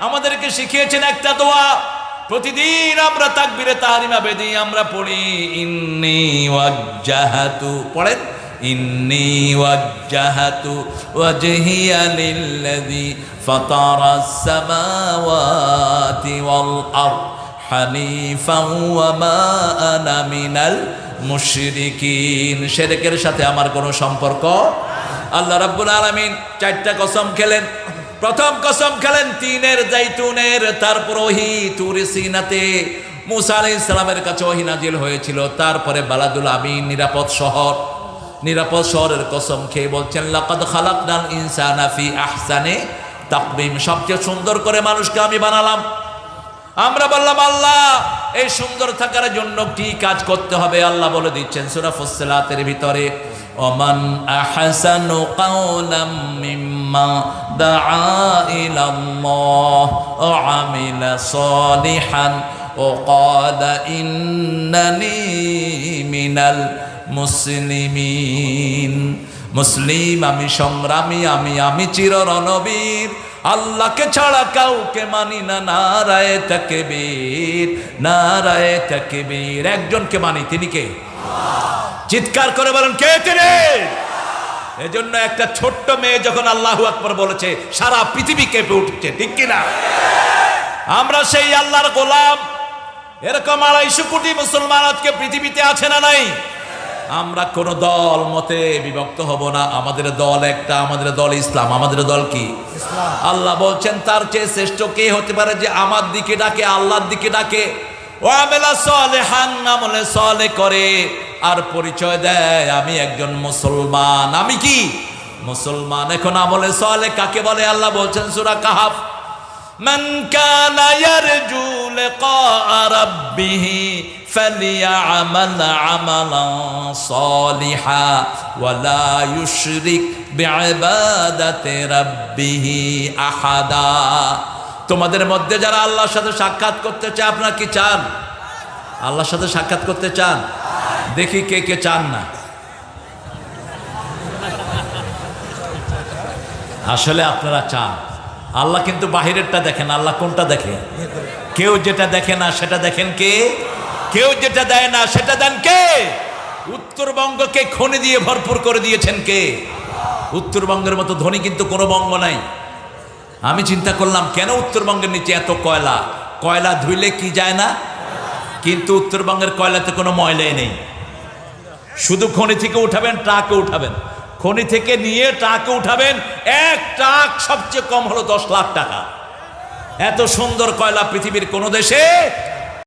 আমাদেরকে শিখিয়েছেন একটা দোয়া, প্রতিদিন আমরা তাকবীরে তাহরিমা বেদি আমরা পড়ি, ইন্নী ওয়াজ্জাহাতু, পড়েন, ইন্নী ওয়াজ্জাহাতু ওয়াজহিয়া লিল্লাযী ফাতারাস সামাওয়াতি ওয়াল আরদ হানিফান ওয়া মা আনা মিনাল মুশরিকিন। শিরকের সাথে আমার কোনো সম্পর্ক। আল্লাহ রাব্বুল আলামিন চারটা কসম খেলেন। প্রথম কসম খেলেন তিনের জাইতুনের, তারপর ওহী তুরে সিনাতে মুসা আলাইহিস সালামের কাছে ওহী নাজিল হয়েছিল, তারপরে বালাদুল আমিন নিরাপদ শহর। নিরাপদ শহরের কসম খেয়ে বলছেন লাকাদ খালাকনাল ইনসানা ফি আহসানি তাকবীম, সবচেয়ে সুন্দর করে মানুষকে আমি বানালাম। আমরা বললাম আল্লাহ এই সুন্দর থাকার জন্য কি কাজ করতে হবে? আল্লাহ বলে দিচ্ছেন সূরা ফুসসিলাতের ভিতরে, ওমান আহসানু কাওলাম মিম্মা দাআ ইলাল্লাহ ওয়া আমিলা সালিহান ওয়া ক্বালা ইন্নানি মিনাল মুসলিমিন। মুসলিম আমি, সংগ্রামী আমি চির রণবীর, আল্লাহকে ছাড়া কাউকে মানি না। নারায়ে তাকবীর, নারায়ে তাকবীর। একজনকে মানি, তিনি কে? চিৎকার করে বলেন কে তিনি? এজন্য একটা ছোট্ট মেয়ে যখন আল্লাহু আকবার বলেছে সারা পৃথিবী কেঁপে উঠছে, ঠিক কিনা? আমরা সেই আল্লাহর গোলাম। এরকম 250 কোটি মুসলমান আজকে পৃথিবীতে আছে না নাই? আমরা কোন দল মতে বিভক্ত হব না। আমাদের দল একটা, আমাদের দল ইসলাম। আমাদের দল কি? আল্লাহ বলছেন তার চেয়ে শ্রেষ্ঠ কে হতে পারে যে আমার দিকে ডাকে, আল্লাহর দিকে ডাকে, ও আমেলা সালেহান, আমলে সালেহ করে, আর পরিচয় দেয় আমি একজন মুসলমান। আমি কি? মুসলমান। এখন আমলে সালেহ কাকে বলে? আল্লাহ বলছেন সূরা কাহাফ, মান কানা ইয়ারজু লিকা রাব্বিহি ফালিয়া'মাল আমালান সালিহা ওয়া লা ইউশরিক বিইবাদাতি রাব্বিহি আহাদা। তোমাদের মধ্যে যারা আল্লাহর সাথে সাক্ষাৎ করতে চায়, আপনারা কি চান? আল্লাহর সাথে সাক্ষাৎ করতে চান? দেখি কে কে চান না। আসলে আপনারা চান। আল্লাহ কিন্তু বাহিরেরটা দেখেন, আল্লাহ কোনটা দেখে? কেউ যেটা দেখে না সেটা দেখেন কে? কেউ যেটা দেয় না সেটা দেন কে? উত্তরবঙ্গকে খনি দিয়ে ভরপুর করে দিয়েছেন কে? উত্তরবঙ্গের মতো ধনী কিন্তু কোনো বঙ্গ নাই। আমি চিন্তা করলাম কেন উত্তরবঙ্গের নিচে এত কয়লা? কয়লা ধুইলে কি যায় না, কিন্তু উত্তরবঙ্গের কয়লাতে কোনো ময়লাই নেই। শুধু খনি থেকে উঠাবেন, ট্রাকে উঠাবেন, খনি থেকে নিয়ে ট্রাকে উঠাবেন, এক ট্রাক সবচেয়ে কম হলো 10 লাখ টাকা। এত সুন্দর কয়লা পৃথিবীর কোনো দেশে